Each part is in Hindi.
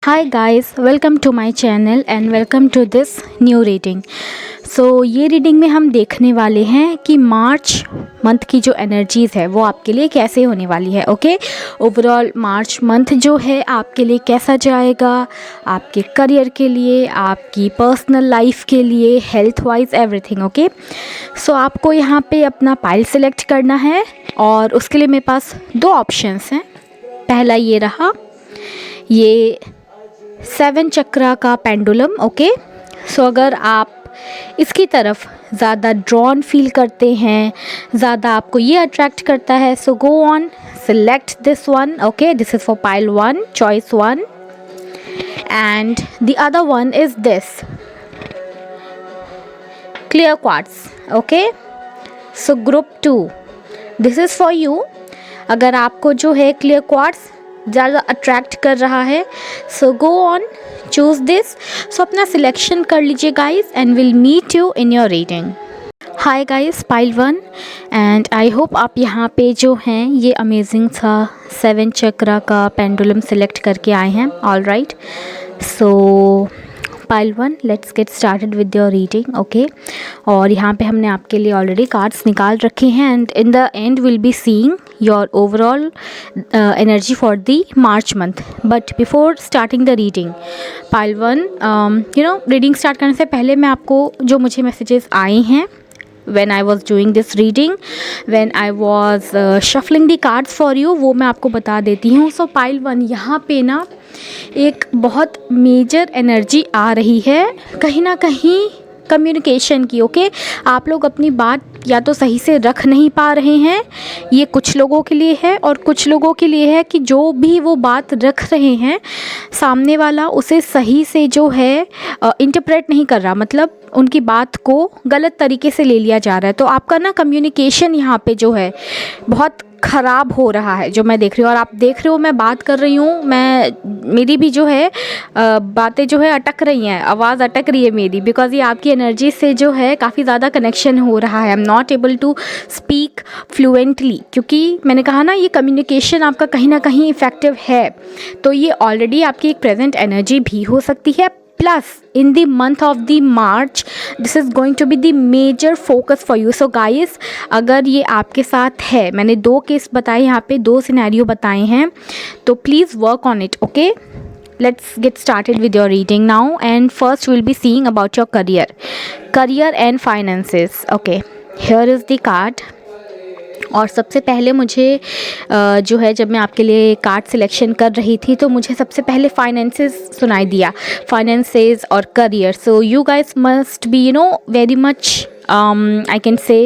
Hi guys, welcome to my channel and welcome to this new reading. ये रीडिंग में हम देखने वाले हैं कि मार्च मंथ की जो एनर्जीज़ है वो आपके लिए कैसे होने वाली है. ओके, ओवरऑल मार्च मंथ जो है आपके लिए कैसा जाएगा, आपके करियर के लिए, आपकी पर्सनल लाइफ के लिए, हेल्थ वाइज एवरीथिंग. ओके, आपको यहाँ पे अपना पाइल सेलेक्ट करना है और उसके लिए मेरे पास दो ऑप्शंस हैं. पहला ये रहा, ये 7 चक्रा का पेंडुलम. ओके, अगर आप इसकी तरफ ज़्यादा ड्रॉन फील करते हैं, ज़्यादा आपको ये अट्रैक्ट करता है, so go on select this one. Okay, this is for pile 1, choice 1, and the other one is this clear quartz. Okay, group 2, this is for you. अगर आपको जो है क्लियर क्वार्ट्स ज़्यादा अट्रैक्ट कर रहा है, so go on choose this. अपना सिलेक्शन कर लीजिए guys and will meet you in your reading. Hi guys, pile 1 and I hope आप यहाँ पे जो हैं ये अमेजिंग सा 7 चक्रा का पेंडुलम सिलेक्ट करके आए हैं. All right, pile 1, let's get started with your reading. Okay, और यहाँ पे हमने आपके लिए ऑलरेडी कार्ड्स निकाल रखे हैं and in the end will be seeing your overall energy for the March month. But before starting the reading, pile 1, reading start करने से पहले मैं आपको जो मुझे मैसेजेस आए हैं when I was doing this reading, when I was shuffling the cards for you, वो मैं आपको बता देती हूँ. पाइल 1, यहाँ पे ना एक बहुत मेजर एनर्जी आ रही है कहीं ना कहीं कम्युनिकेशन की. ओके, आप लोग अपनी बात या तो सही से रख नहीं पा रहे हैं, ये कुछ लोगों के लिए है, और कुछ लोगों के लिए है कि जो भी वो बात रख रहे हैं सामने वाला उसे सही से जो है इंटरप्रेट नहीं कर रहा, मतलब उनकी बात को गलत तरीके से ले लिया जा रहा है. तो आपका ना कम्युनिकेशन यहाँ पे जो है बहुत ख़राब हो रहा है, जो मैं देख रही हूँ. और आप देख रहे हो मैं बात कर रही हूँ, मेरी भी जो है बातें जो है अटक रही हैं, आवाज़ अटक रही है मेरी, बिकॉज़ ये आपकी एनर्जी से जो है काफ़ी ज़्यादा कनेक्शन हो रहा है. I am not able to speak fluently, क्योंकि मैंने कहा ना ये कम्युनिकेशन आपका कहीं ना कहीं इफ़ेक्टिव है. तो ये ऑलरेडी आपकी एक प्रेजेंट एनर्जी भी हो सकती है. Plus in the month of the March, this is going to be the major focus for you. So guys, अगर ये आपके साथ है, मैंने 2 केस बताए यहाँ पे, 2 सिनेरियो बताए हैं, तो please work on it. Okay, let's get started with your reading now, and first we'll be seeing about your career and finances. Okay, here is the card. और सबसे पहले मुझे जो है, जब मैं आपके लिए कार्ड सिलेक्शन कर रही थी तो मुझे सबसे पहले फाइनेंसेस सुनाई दिया, फाइनेंसेस और career. You guys must be very much I can say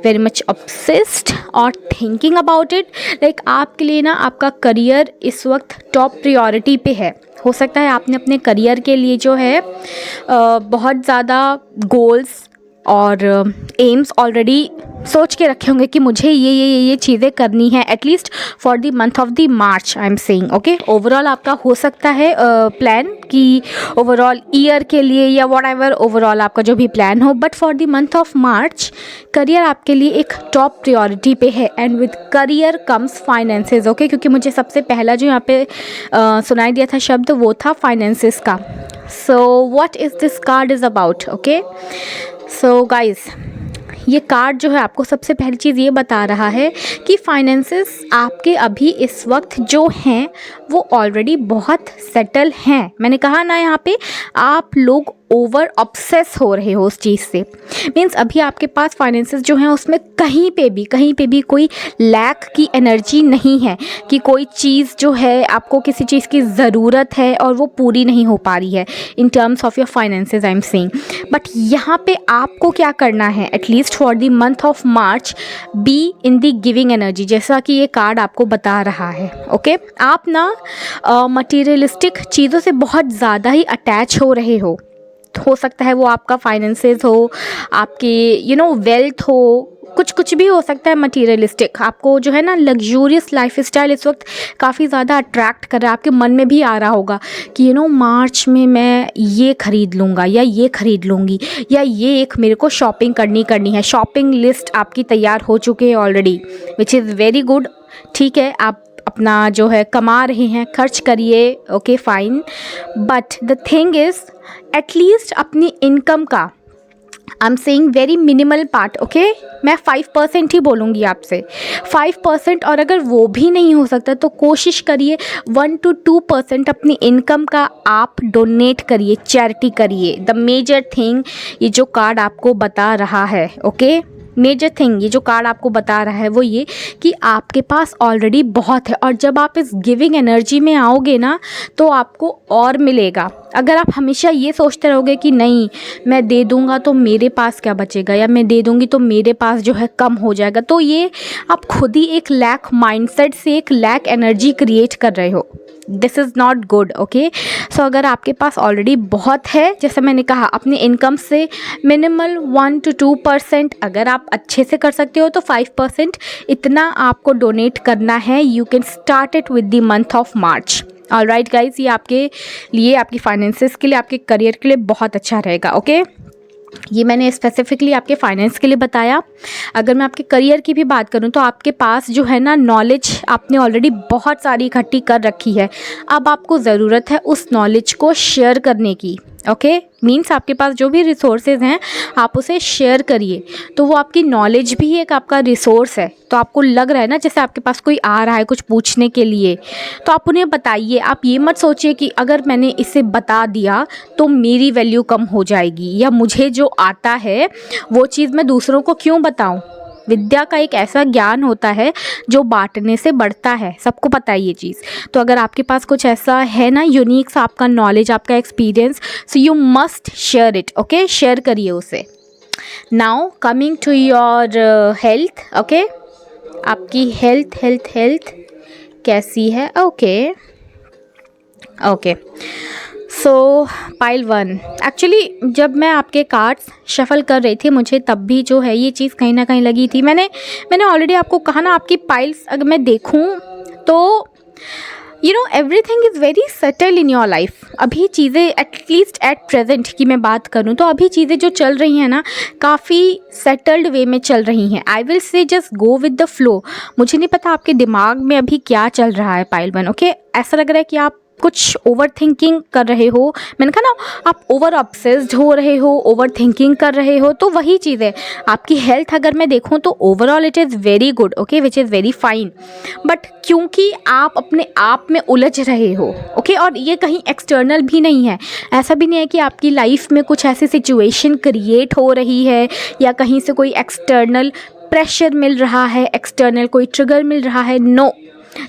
very much obsessed or thinking about it. Like आपके लिए ना आपका करियर इस वक्त टॉप प्रायोरिटी पे है. हो सकता है आपने अपने करियर के लिए जो है बहुत ज़्यादा गोल्स और एम्स ऑलरेडी सोच के रखे होंगे कि मुझे ये चीज़ें करनी है, at least for the month of the March I am saying. Okay, overall आपका हो सकता है प्लान कि ओवरऑल ईयर के लिए या वॉट एवर ओवरऑल आपका जो भी प्लान हो, but for the month of March career आपके लिए एक टॉप प्रायोरिटी पे है, and with career comes finances. Okay, क्योंकि मुझे सबसे पहला जो यहाँ पे सुनाई दिया था शब्द वो था फाइनेंसेस का. What is this card is about. Okay, guys, ये कार्ड जो है आपको सबसे पहली चीज़ ये बता रहा है कि फाइनेंसेस आपके अभी इस वक्त जो हैं वो ऑलरेडी बहुत सेटल हैं. मैंने कहा ना यहाँ पे आप लोग ओवर ऑब्सेस हो रहे हो उस चीज़ से. मीन्स अभी आपके पास फाइनेंसेस जो हैं उसमें कहीं पे भी कोई लैक की एनर्जी नहीं है कि कोई चीज़ जो है आपको किसी चीज़ की ज़रूरत है और वो पूरी नहीं हो पा रही है in terms of your finances I am saying. But यहाँ पे आपको क्या करना है, at least for the month of March, be in the giving energy, जैसा कि ये कार्ड आपको बता रहा है. ओके, आप ना मटीरियलिस्टिक चीज़ों से बहुत ज़्यादा ही अटैच हो रहे हो सकता है वो आपका फाइनेंसेस हो, आपके वेल्थ हो, कुछ भी हो सकता है मटीरियलिस्टिक. आपको जो है ना लग्जूरियस लाइफस्टाइल इस वक्त काफ़ी ज़्यादा अट्रैक्ट कर रहा है. आपके मन में भी आ रहा होगा कि मार्च में मैं ये ख़रीद लूँगा या ये ख़रीद लूँगी या ये एक मेरे को शॉपिंग करनी है. शॉपिंग लिस्ट आपकी तैयार हो चुकी है already, which is very good. ठीक है, आप अपना जो है कमा रहे हैं, खर्च करिए, okay fine, but the thing is at least अपनी इनकम का, I am saying very minimal part, okay, मैं 5% ही बोलूँगी आपसे, 5%, और अगर वो भी नहीं हो सकता तो कोशिश करिए 1 to 2% अपनी इनकम का आप डोनेट करिए, चैरिटी करिए। द मेजर थिंग ये जो कार्ड आपको बता रहा है, ओके, मेजर थिंग ये जो कार्ड आपको बता रहा है वो ये कि आपके पास ऑलरेडी बहुत है, और जब आप इस गिविंग एनर्जी में आओगे ना तो आपको और मिलेगा। अगर आप हमेशा ये सोचते रहोगे कि नहीं मैं दे दूँगा तो मेरे पास क्या बचेगा, या मैं दे दूँगी तो मेरे पास जो है कम हो जाएगा, तो ये आप खुद ही एक लैक माइंडसेट से एक लैक एनर्जी क्रिएट कर रहे हो। This is not good, okay. So अगर आपके पास ऑलरेडी बहुत है, जैसे मैंने कहा, अपनी इनकम से मिनिमल 1 to 2%, अगर आप अच्छे से कर सकते हो तो 5% इतना आपको डोनेट करना है। You can start it with the month of March. Alright guys, ये आपके लिए, आपकी फाइनेंसेस के लिए, आपके करियर के लिए बहुत अच्छा रहेगा, ओके। ये मैंने स्पेसिफिकली आपके फाइनेंस के लिए बताया। अगर मैं आपके करियर की भी बात करूं तो आपके पास जो है ना नॉलेज आपने ऑलरेडी बहुत सारी इकट्ठी कर रखी है, अब आपको ज़रूरत है उस नॉलेज को शेयर करने की, ओके। मीन्स आपके पास जो भी रिसोर्सेज हैं आप उसे शेयर करिए, तो वो आपकी नॉलेज भी एक आपका रिसोर्स है। तो आपको लग रहा है ना जैसे आपके पास कोई आ रहा है कुछ पूछने के लिए, तो आप उन्हें बताइए। आप ये मत सोचिए कि अगर मैंने इसे बता दिया तो मेरी वैल्यू कम हो जाएगी, या मुझे जो आता है वो चीज़ मैं दूसरों को क्यों बताऊं। विद्या का एक ऐसा ज्ञान होता है जो बांटने से बढ़ता है, सबको पता है ये चीज़। तो अगर आपके पास कुछ ऐसा है ना यूनिक सा आपका नॉलेज, आपका experience, so you must share it, okay, share करिए उसे। Now coming to your health, okay, आपकी हेल्थ कैसी है, okay okay. So pile 1, actually जब मैं आपके कार्ड्स शफल कर रही थी मुझे तब भी जो है ये चीज़ कहीं ना कहीं लगी थी। मैंने ऑलरेडी आपको कहा ना, आपकी पाइल्स अगर मैं देखूं तो you know everything is very settle in your life. अभी चीज़ें एटलीस्ट एट प्रेजेंट की मैं बात करूं तो अभी चीज़ें जो चल रही हैं ना काफ़ी सेटल्ड वे में चल रही हैं। I will say just go with the flow. मुझे नहीं पता आपके दिमाग में अभी क्या चल रहा है पाइल 1, ओके। ऐसा लग रहा है कि आप कुछ ओवर थिंकिंग कर रहे हो। मैंने कहा ना आप ओवर ऑब्सेस्ड हो रहे हो, ओवर थिंकिंग कर रहे हो, तो वही चीज़ है। आपकी हेल्थ अगर मैं देखूं तो overall it is very good, okay, which is very fine, but क्योंकि आप अपने आप में उलझ रहे हो, ओके, और ये कहीं एक्सटर्नल भी नहीं है। ऐसा भी नहीं है कि आपकी लाइफ में कुछ ऐसी सिचुएशन क्रिएट हो रही है या कहीं से कोई एक्सटर्नल प्रेशर मिल रहा है, एक्सटर्नल कोई ट्रिगर मिल रहा है। No,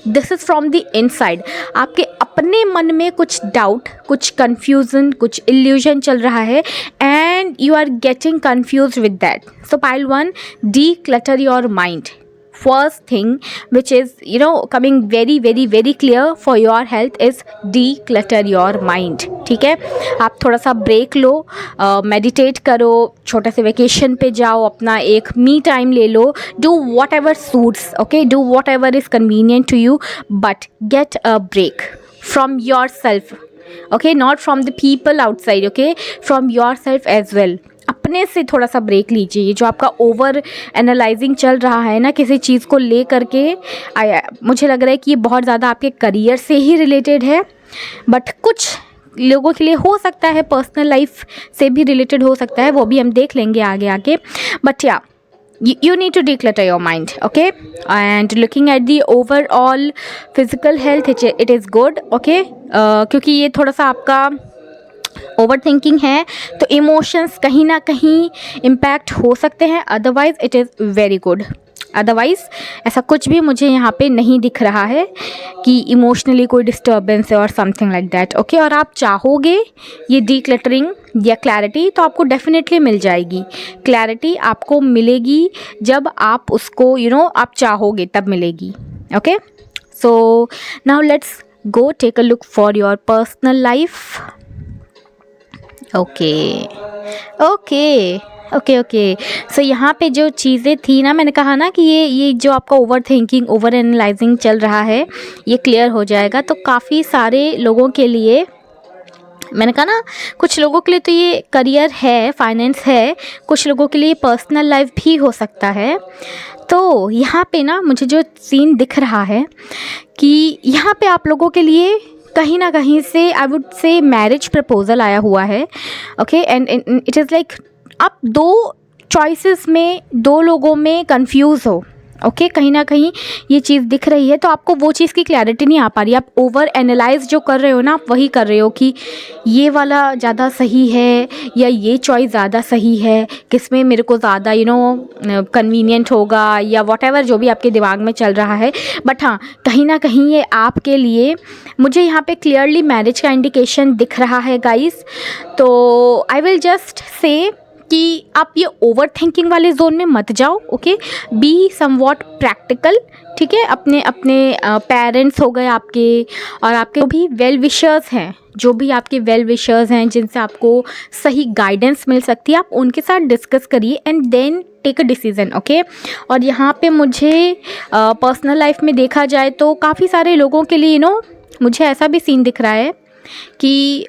this is from the inside. आपके अपने मन में कुछ डाउट, कुछ कन्फ्यूज़न, कुछ इल्यूजन चल रहा है and you are getting confuse with that. So pile 1, declutter your mind. First thing which is coming very very very clear for your health is declutter your mind, ठीक है। आप थोड़ा सा ब्रेक लो, मेडिटेट करो, छोटे से वेकेशन पे जाओ, अपना एक मी टाइम ले लो, do whatever suits, okay, do whatever is convenient to you, but get a break from yourself, okay, not from the people outside, okay, from yourself as well. अपने से थोड़ा सा ब्रेक लीजिए। ये जो आपका ओवर एनालाइजिंग चल रहा है ना किसी चीज़ को ले करके, मुझे लग रहा है कि ये बहुत ज़्यादा आपके करियर से ही रिलेटेड है, बट कुछ लोगों के लिए हो सकता है पर्सनल लाइफ से भी रिलेटेड हो सकता है, वो भी हम देख लेंगे आगे आगे। बट या you need to declutter your mind, okay, and looking at the overall physical health it is good, okay, क्योंकि ये थोड़ा सा आपका ओवर थिंकिंग है तो इमोशंस कहीं ना कहीं इम्पैक्ट हो सकते हैं, otherwise it is very good. Otherwise ऐसा कुछ भी मुझे यहाँ पे नहीं दिख रहा है कि इमोशनली कोई डिस्टर्बेंस है और समथिंग लाइक दैट, ओके। और आप चाहोगे ये डीक्लटरिंग या क्लैरिटी तो आपको डेफिनेटली मिल जाएगी। क्लैरिटी आपको मिलेगी जब आप उसको आप चाहोगे तब मिलेगी, okay. So now let's go take a look for your personal life, okay okay okay okay. So यहाँ पे जो चीज़ें थी ना, मैंने कहा ना कि ये जो आपका ओवर थिंकिंग, ओवर एनालाइजिंग चल रहा है ये क्लियर हो जाएगा। तो काफ़ी सारे लोगों के लिए, मैंने कहा ना कुछ लोगों के लिए तो ये करियर है, फाइनेंस है, कुछ लोगों के लिए पर्सनल लाइफ भी हो सकता है। तो यहाँ पे ना मुझे जो सीन दिख रहा है कि यहाँ पे आप लोगों के लिए कहीं ना कहीं से I would say marriage proposal आया हुआ है, okay. And it is like आप दो चॉइसेस में, दो लोगों में कंफ्यूज हो, ओके। कहीं ना कहीं ये चीज़ दिख रही है, तो आपको वो चीज़ की क्लैरिटी नहीं आ पा रही। आप ओवर एनालाइज जो कर रहे हो ना, आप वही कर रहे हो कि ये वाला ज़्यादा सही है या ये चॉइस ज़्यादा सही है, किसमें मेरे को ज़्यादा कन्वीनियंट होगा, या वॉट एवर जो भी आपके दिमाग में चल रहा है। बट हाँ, कहीं ना कहीं ये आपके लिए, मुझे यहाँ पे क्लियरली मैरिज का इंडिकेशन दिख रहा है गाइस। तो आई विल जस्ट से कि आप ये ओवर थिंकिंग वाले जोन में मत जाओ, ओके। बी समवॉट प्रैक्टिकल, ठीक है। अपने अपने पेरेंट्स हो गए आपके, और आपके जो भी वेल विशर्स हैं, जो भी आपके वेल विशर्स हैं जिनसे आपको सही गाइडेंस मिल सकती है, आप उनके साथ डिस्कस करिए and then take a decision, okay. और यहाँ पे मुझे पर्सनल लाइफ में देखा जाए तो काफ़ी सारे लोगों के लिए मुझे ऐसा भी सीन दिख रहा है कि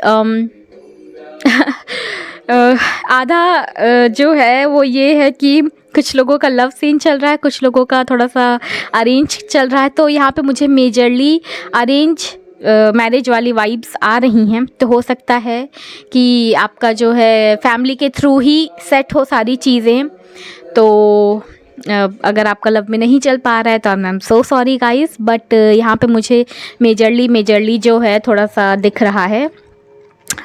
आधा जो है वो ये है कि कुछ लोगों का लव सीन चल रहा है, कुछ लोगों का थोड़ा सा अरेंज चल रहा है। तो यहाँ पे मुझे मेजरली अरेंज मैरिज वाली वाइब्स आ रही हैं। तो हो सकता है कि आपका जो है फैमिली के थ्रू ही सेट हो सारी चीज़ें। तो अगर आपका लव में नहीं चल पा रहा है तो I am so sorry guys, but यहाँ पे मुझे मेजरली जो है थोड़ा सा दिख रहा है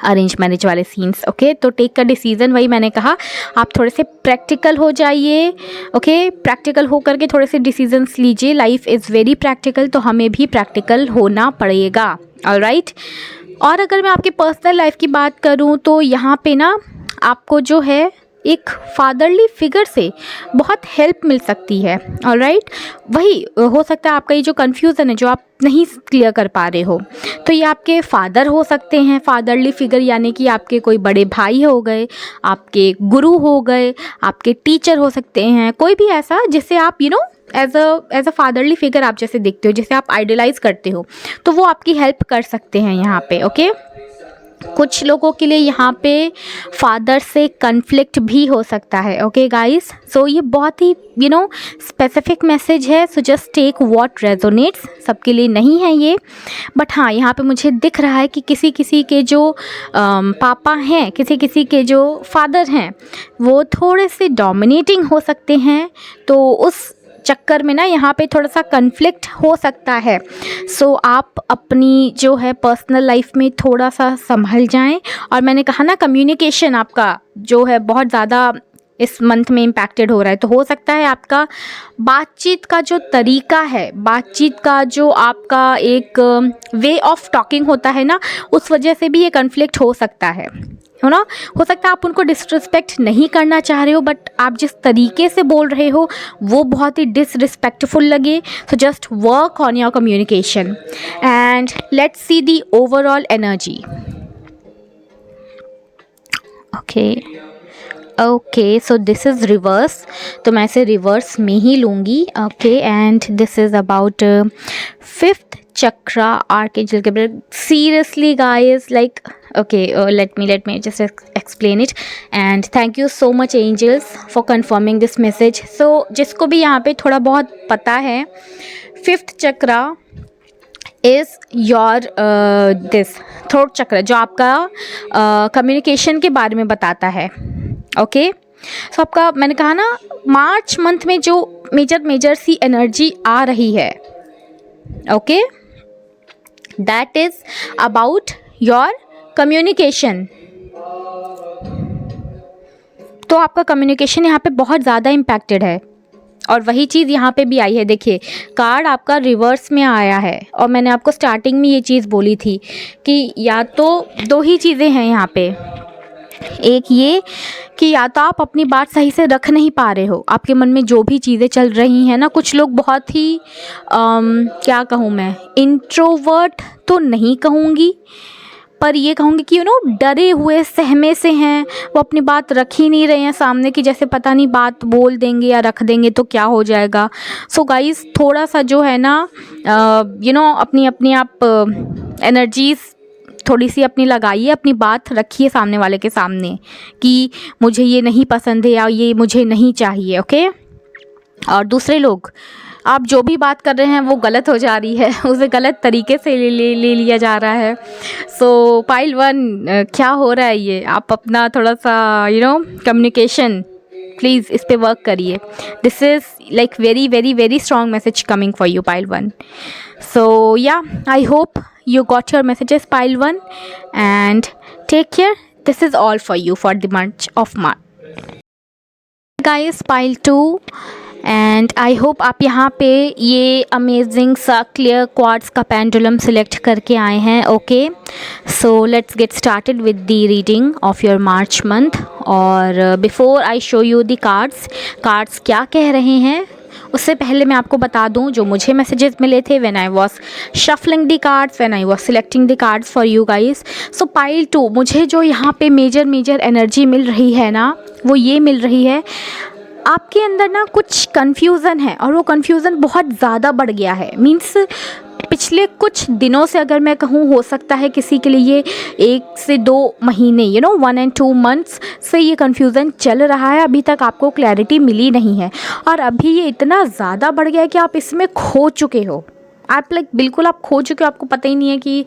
अरेंज मैरिज वाले सीन्स, ओके। तो टेक का डिसीज़न, वही मैंने कहा, आप थोड़े से प्रैक्टिकल हो जाइए, ओके। प्रैक्टिकल हो करके थोड़े से डिसीजंस लीजिए। लाइफ इज़ वेरी प्रैक्टिकल, तो हमें भी प्रैक्टिकल होना पड़ेगा, ऑलराइट। और अगर मैं आपकी पर्सनल लाइफ की बात करूँ तो यहाँ पे ना आपको जो है एक फादरली फिगर से बहुत हेल्प मिल सकती है, ऑलराइट। वही हो सकता है आपका ये जो कन्फ्यूज़न है, जो आप नहीं क्लियर कर पा रहे हो, तो ये आपके फादर हो सकते हैं। फादरली फिगर यानी कि आपके कोई बड़े भाई हो गए, आपके गुरु हो गए, आपके टीचर हो सकते हैं, कोई भी ऐसा जिससे आप एज अ फादरली फिगर आप जैसे देखते हो, जिसे आप आइडलाइज करते हो, तो वो आपकी हेल्प कर सकते हैं यहाँ पे, ओके। कुछ लोगों के लिए यहाँ पे फादर से कन्फ्लिक्ट भी हो सकता है, ओके गाइस। सो ये बहुत ही स्पेसिफिक मैसेज है, so just take what resonates, सबके लिए नहीं है ये। बट हाँ, यहाँ पे मुझे दिख रहा है कि किसी किसी के जो पापा हैं, किसी किसी के जो फादर हैं, वो थोड़े से डोमिनेटिंग हो सकते हैं। तो उस चक्कर में ना यहाँ पे थोड़ा सा कन्फ्लिक्ट हो सकता है। सो आप अपनी जो है पर्सनल लाइफ में थोड़ा सा संभल जाएं। और मैंने कहा ना, कम्युनिकेशन आपका जो है बहुत ज़्यादा इस मंथ में इम्पैक्टेड हो रहा है। तो हो सकता है आपका बातचीत का जो तरीका है, बातचीत का जो आपका एक वे ऑफ टॉकिंग होता है ना, उस वजह से भी ये कन्फ्लिक्ट हो सकता है ना। हो सकता है आप उनको डिसरिस्पेक्ट नहीं करना चाह रहे हो, बट आप जिस तरीके से बोल रहे हो वो बहुत ही डिसरिस्पेक्टफुल लगे। So just work on your communication and let's see the overall energy, okay. So this is reverse, तो मैं इसे रिवर्स में ही लूँगी, okay. And this is about 5th chakra, archangel Gabriel. Seriously guys, like okay, let me just explain it, and thank you so much angels for confirming this message. So जिसको भी यहाँ पे थोड़ा बहुत पता है, 5th chakra is your this throat चक्र, जो आपका कम्युनिकेशन के बारे में बताता है, ओके। सो आपका, मैंने कहा ना, मार्च मंथ में जो मेजर सी एनर्जी आ रही है, okay, that is about your communication. तो आपका कम्युनिकेशन यहाँ पे बहुत ज़्यादा इम्पैक्टेड है, और वही चीज़ यहाँ पे भी आई है। देखिए, कार्ड आपका रिवर्स में आया है, और मैंने आपको स्टार्टिंग में ये चीज़ बोली थी कि या तो दो ही चीज़ें हैं यहाँ पे। एक ये कि या तो आप अपनी बात सही से रख नहीं पा रहे हो, आपके मन में जो भी चीज़ें चल रही हैं ना, कुछ लोग बहुत ही क्या कहूँ मैं, इंट्रोवर्ट तो नहीं कहूँगी, पर ये कहूँगी कि डरे हुए सहमे से हैं, वो अपनी बात रख ही नहीं रहे हैं सामने की, जैसे पता नहीं बात बोल देंगे या रख देंगे तो क्या हो जाएगा। सो गाइस, थोड़ा सा जो है ना अपनी आप एनर्जीज़ थोड़ी सी अपनी लगाइए, अपनी बात रखिए सामने वाले के सामने कि मुझे ये नहीं पसंद है या ये मुझे नहीं चाहिए, ओके। और दूसरे लोग, आप जो भी बात कर रहे हैं वो गलत हो जा रही है, उसे गलत तरीके से ले लिया जा रहा है। सो पाइल वन, क्या हो रहा है ये? आप अपना थोड़ा सा कम्युनिकेशन प्लीज़ इस पे वर्क करिए। This is like very very very strong message coming for you pile one. So yeah, I hope you got your messages pile 1 and take care. This is all for you for the month of March guys, pile 2 and I hope आप यहाँ पे ये अमेजिंग सा क्लियर क्वार्ट्स का पेंडुलम सिलेक्ट करके आए हैं। Okay, so let's get started with the reading of your March month. और before I show you the cards क्या कह रहे हैं, उससे पहले मैं आपको बता दूं जो मुझे मैसेजेस मिले थे when I was shuffling the cards, when I was selecting the cards for you guys. So pile 2, मुझे जो यहाँ पे मेजर एनर्जी मिल रही है ना, वो ये मिल रही है, आपके अंदर ना कुछ कन्फ्यूज़न है और वो कन्फ्यूज़न बहुत ज़्यादा बढ़ गया है। मीन्स पिछले कुछ दिनों से, अगर मैं कहूँ, हो सकता है किसी के लिए ये 1 से 2 महीने 1 and 2 months से ये कन्फ्यूज़न चल रहा है, अभी तक आपको क्लैरिटी मिली नहीं है। और अभी ये इतना ज़्यादा बढ़ गया है कि आप इसमें खो चुके हो। आप बिल्कुल आप खो चुके हो, आपको पता ही नहीं है कि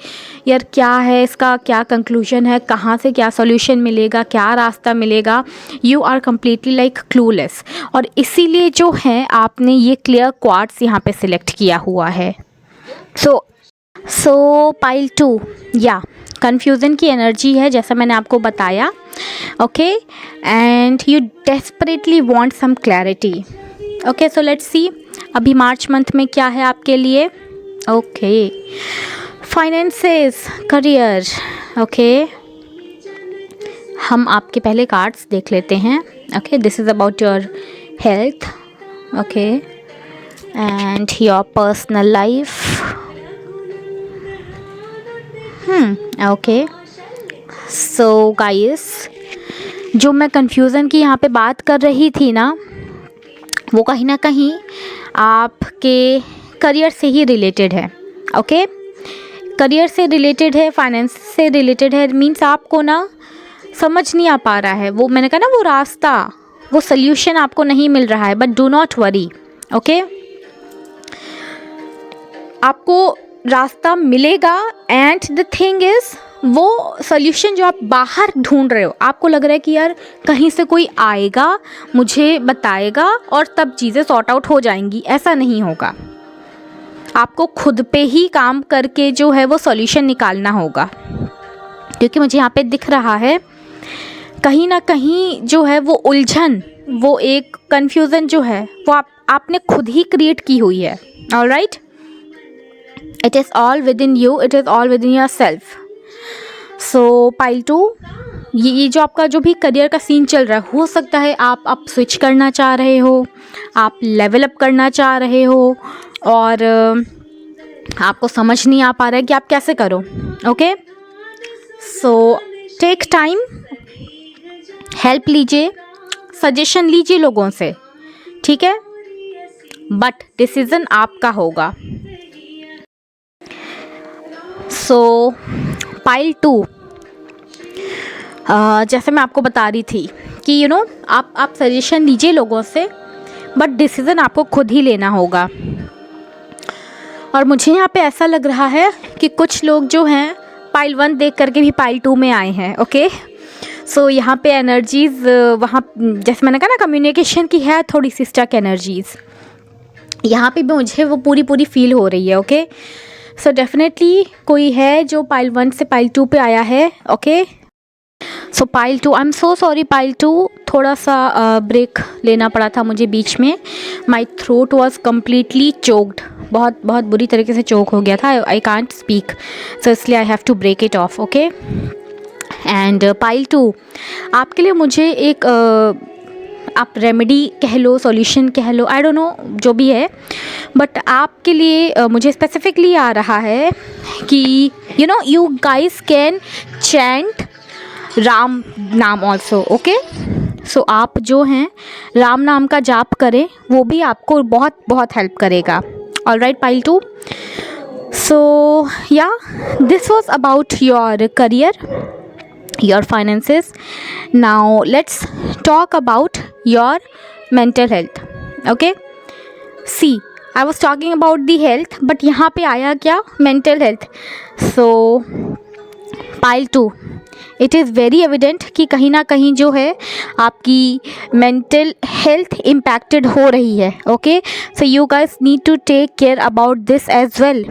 यार क्या है, इसका क्या कंक्लूजन है, कहाँ से क्या सॉल्यूशन मिलेगा, क्या रास्ता मिलेगा। You are completely like clueless. और इसीलिए जो है आपने ये क्लियर क्वार्ट्स यहाँ पे सिलेक्ट किया हुआ है। सो पाइल 2, या कन्फ्यूज़न की एनर्जी है जैसा मैंने आपको बताया। Okay, and you desperately want some clarity. Okay, so let's see अभी मार्च मंथ में क्या है आपके लिए। Okay, finances, career. ओके, हम आपके पहले कार्ड्स देख लेते हैं। Okay, this is about your health. Okay, and your personal life. Okay, so guys, जो मैं कन्फ्यूज़न की यहाँ पे बात कर रही थी ना, वो कहीं ना कहीं आपके करियर से ही रिलेटेड है। ओके, करियर से रिलेटेड है, फाइनेंस से रिलेटेड है। मीन्स आपको ना समझ नहीं आ पा रहा है, वो मैंने कहा ना, वो रास्ता, वो सल्यूशन आपको नहीं मिल रहा है। But do not worry. Okay, आपको रास्ता मिलेगा। एंड द थिंग इज़, वो सॉल्यूशन जो आप बाहर ढूंढ रहे हो, आपको लग रहा है कि यार कहीं से कोई आएगा, मुझे बताएगा और तब चीज़ें सॉर्ट आउट हो जाएंगी। ऐसा नहीं होगा, आपको खुद पे ही काम करके जो है वो सॉल्यूशन निकालना होगा। क्योंकि मुझे यहाँ पे दिख रहा है कहीं ना कहीं जो है वो उलझन, वो एक कन्फ्यूज़न जो है वो आपने खुद ही क्रिएट की हुई है। Alright, it is all with in you, it is all with in your self. So pile 2, ये जो आपका जो भी करियर का सीन चल रहा है, हो सकता है आप स्विच करना चाह रहे हो, आप लेवल अप करना चाह रहे हो और आपको समझ नहीं आ पा रहा है कि आप कैसे करो। Okay, so take time, help लीजिए, सजेशन लीजिए लोगों से, ठीक है, बट डिसीज़न आपका होगा। सो पाइल 2, जैसे मैं आपको बता रही थी कि आप सजेशन लीजिए लोगों से, बट डिसीज़न आपको खुद ही लेना होगा। और मुझे यहाँ पे ऐसा लग रहा है कि कुछ लोग जो हैं पाइल 1 देख करके भी पाइल 2 में आए हैं। ओके, सो यहाँ पे एनर्जीज़, वहाँ जैसे मैंने कहा ना, कम्युनिकेशन की है थोड़ी सी स्टक एनर्जीज़, यहाँ पे भी मुझे वो पूरी फील हो रही है। ओके, सो डेफिनेटली कोई है जो पाइल 1 से पाइल 2 पे आया है। Okay, so pile 2, I am so sorry pile 2, थोड़ा सा ब्रेक लेना पड़ा था मुझे बीच में। My throat was completely choked, बहुत बुरी तरीके से चोक हो गया था। आई कांट स्पीक, सो इसलिए I have to break it off. Okay, and pile 2, आपके लिए मुझे एक आप रेमेडी कह लो, सॉल्यूशन कह लो, आई डोंट नो, जो भी है, बट आपके लिए मुझे स्पेसिफिकली आ रहा है कि you guys can chant Ram नाम ऑल्सो। ओके, सो आप जो हैं राम नाम का जाप करें, वो भी आपको बहुत हेल्प करेगा। ऑलराइट पाइल 2, सो या, this was about your career, your finances. Now let's talk about your mental health. Okay, see I was talking about the health, but यहाँ पे आया क्या, mental health. So pile 2, it is very evident कि कहीं ना कहीं जो है आपकी मेंटल हेल्थ इम्पैक्टेड हो रही है. Okay, so you guys need to take care about this as well.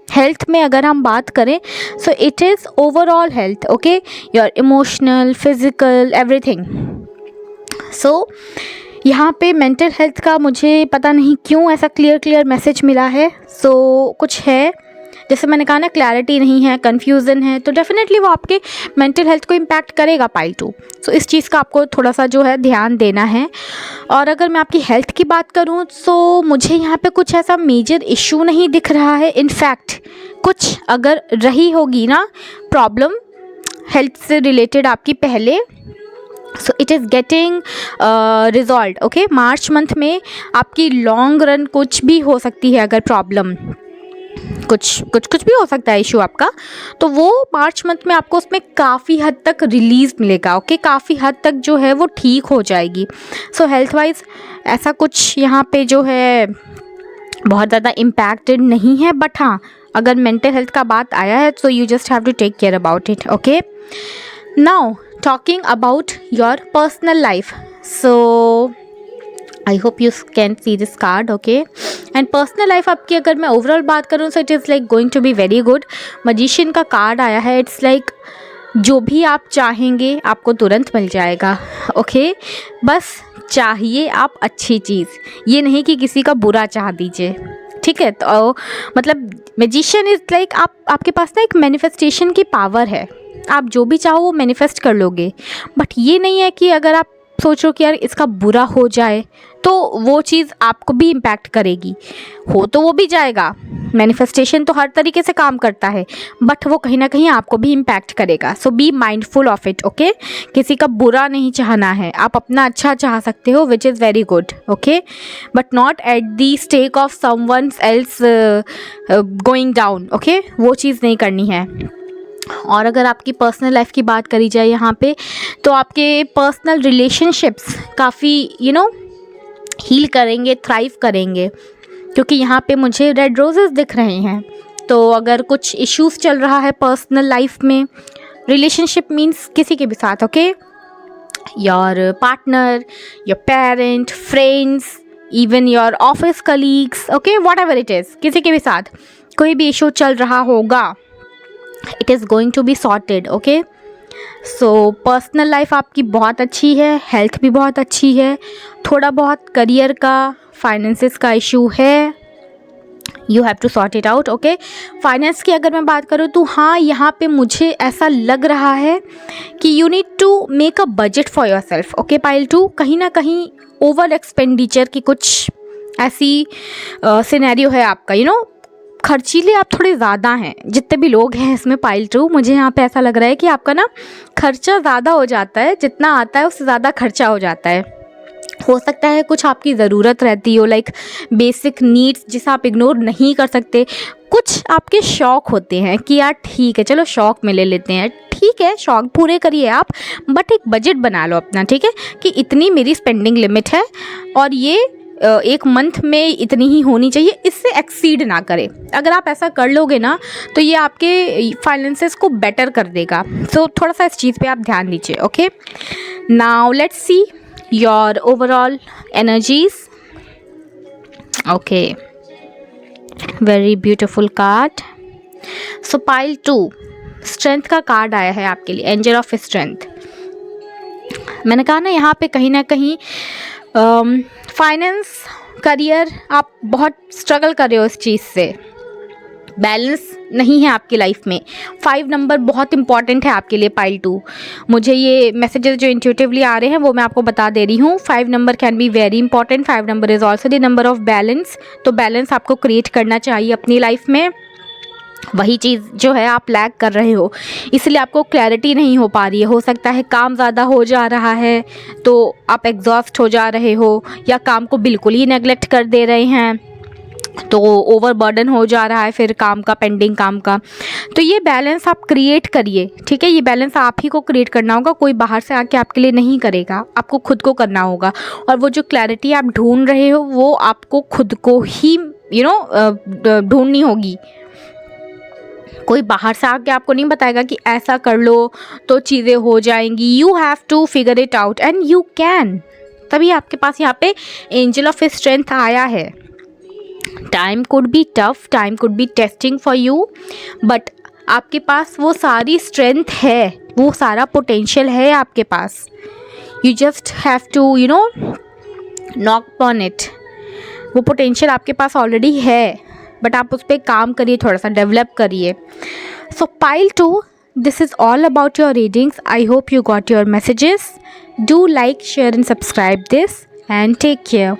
Health में अगर हम बात करें, so it is overall health. Okay, your emotional, physical, everything. So यहाँ पे मेंटल हेल्थ का मुझे पता नहीं क्यों ऐसा क्लियर मैसेज मिला है. सो कुछ है, जैसे मैंने कहा ना, क्लैरिटी नहीं है, कन्फ्यूज़न है, तो डेफिनेटली वो आपके मेंटल हेल्थ को इम्पैक्ट करेगा पाइल 2. सो इस चीज़ का आपको थोड़ा सा जो है ध्यान देना है. और अगर मैं आपकी हेल्थ की बात करूँ, तो मुझे यहाँ पे कुछ ऐसा मेजर इशू नहीं दिख रहा है. इनफैक्ट कुछ अगर रही होगी ना प्रॉब्लम हेल्थ से रिलेटेड आपकी पहले, सो it is getting resolve. Okay, March month में आपकी लॉन्ग रन कुछ भी हो सकती है. अगर प्रॉब्लम कुछ भी हो सकता है इशू आपका, तो वो मार्च मंथ में आपको उसमें काफ़ी हद तक रिलीज़ मिलेगा. ओके, काफ़ी हद तक जो है वो ठीक हो जाएगी. सो हेल्थ वाइज ऐसा कुछ यहाँ पे जो है बहुत ज़्यादा इम्पैक्टेड नहीं है. बट हाँ, अगर मेंटल हेल्थ का बात आया है, so you just have to take care about it. Okay, now talking about your personal life. So I hope you can see this card. Okay, and personal life आपकी अगर मैं overall बात करूँ, so it is like going to be very good. Magician का कार्ड आया है. It's like जो भी आप चाहेंगे आपको तुरंत मिल जाएगा. ओके, बस चाहिए आप अच्छी चीज़, ये नहीं कि किसी का बुरा चाह दीजिए. ठीक है, तो मतलब मैजिशियन इज़ लाइक आपके पास ना एक मैनिफेस्टेशन की पावर है. आप जो भी चाहो वो मैनिफेस्ट कर लोगे. बट ये नहीं है कि अगर आप सोचो कि यार इसका बुरा हो जाए तो वो चीज़ आपको भी इम्पैक्ट करेगी. हो तो वो भी जाएगा. मैनिफेस्टेशन तो हर तरीके से काम करता है, बट वो कहीं ना कहीं आपको भी इम्पैक्ट करेगा. So be mindful of it. Okay, किसी का बुरा नहीं चाहना है, आप अपना अच्छा चाह सकते हो, which is very good. Okay, but not at the stake of someone else going down. Okay, वो चीज़ नहीं करनी है. और अगर आपकी पर्सनल लाइफ की बात करी जाए यहाँ पे, तो आपके पर्सनल रिलेशनशिप्स काफ़ी हील करेंगे, थ्राइव करेंगे, क्योंकि यहाँ पे मुझे रेड रोजेस दिख रहे हैं. तो अगर कुछ इश्यूज चल रहा है पर्सनल लाइफ में, रिलेशनशिप मीन्स किसी के भी साथ. Okay, your partner, your parent, friends, even your office colleagues. Okay, what ever it is, किसी के भी साथ कोई भी इशू चल रहा होगा, it is going to be sorted. Okay, so personal life आपकी बहुत अच्छी है, हेल्थ भी बहुत अच्छी है. थोड़ा बहुत करियर का, फाइनेंसेस का इशू है, you have to sort it out. Okay, finance की अगर मैं बात करूँ, तो हाँ, यहाँ पे मुझे ऐसा लग रहा है कि you need to make a budget for yourself. Okay pile 2, कहीं ना कहीं ओवर एक्सपेंडिचर की कुछ ऐसी सिनेरियो है आपका. खर्चीले आप थोड़े ज़्यादा हैं. जितने भी लोग हैं इसमें पाइल 2, मुझे यहाँ पे ऐसा लग रहा है कि आपका ना खर्चा ज़्यादा हो जाता है. जितना आता है उससे ज़्यादा खर्चा हो जाता है. हो सकता है कुछ आपकी ज़रूरत रहती हो, लाइक बेसिक नीड्स जिसे आप इग्नोर नहीं कर सकते. कुछ आपके शौक़ होते हैं कि यार ठीक है, चलो शौक़ में ले लेते हैं. ठीक है, शौक़ पूरे करिए आप, बट एक बजट बना लो अपना. ठीक है, कि इतनी मेरी स्पेंडिंग लिमिट है और ये एक मंथ में इतनी ही होनी चाहिए, इससे एक्सीड ना करे. अगर आप ऐसा कर लोगे ना, तो ये आपके फाइनेंसेस को बेटर कर देगा. सो थोड़ा सा इस चीज़ पे आप ध्यान दीजिए. Okay, now let's see your overall energies. Okay, very beautiful card. So pile 2, strength का कार्ड आया है आपके लिए, एंजल ऑफ स्ट्रेंथ. मैंने कहा ना, यहाँ पे कहीं ना कहीं फाइनेंस, करियर, आप बहुत स्ट्रगल कर रहे हो इस चीज़ से. बैलेंस नहीं है आपकी लाइफ में. 5 नंबर बहुत इंपॉर्टेंट है आपके लिए पाइल 2. मुझे ये मैसेजेस जो इंट्यूटिवली आ रहे हैं वो मैं आपको बता दे रही हूँ. 5 number can be very important. 5 number is also the number of balance. तो बैलेंस आपको क्रिएट करना चाहिए अपनी लाइफ में. वही चीज़ जो है आप लैग कर रहे हो, इसलिए आपको क्लैरिटी नहीं हो पा रही है. हो सकता है काम ज़्यादा हो जा रहा है तो आप एग्जॉस्ट हो जा रहे हो, या काम को बिल्कुल ही नेगलेक्ट कर दे रहे हैं. तो ओवरबर्डन हो जा रहा है फिर काम का, पेंडिंग काम का। तो ये बैलेंस आप क्रिएट करिए, ठीक है। ये बैलेंस आप ही को क्रिएट करना होगा, कोई बाहर से आके आपके लिए नहीं करेगा, आपको खुद को करना होगा। और वो जो क्लैरिटी आप ढूंढ रहे हो वो आपको खुद को ही ढूंढनी होगी। कोई बाहर से आके आपको नहीं बताएगा कि ऐसा कर लो तो चीज़ें हो जाएंगी। You have to figure it out and you can. तभी आपके पास यहाँ पे एंजल ऑफ स्ट्रेंथ आया है। Time could be tough, time could be testing for you, but आपके पास वो सारी स्ट्रेंथ है, वो सारा पोटेंशियल है आपके पास। You just have to knock on it. वो पोटेंशियल आपके पास ऑलरेडी है, बट आप उस पर काम करिए, थोड़ा सा डेवलप करिए। सो pile 2, this is all about your readings. I hope you got your messages. Do like, share and subscribe this and take care.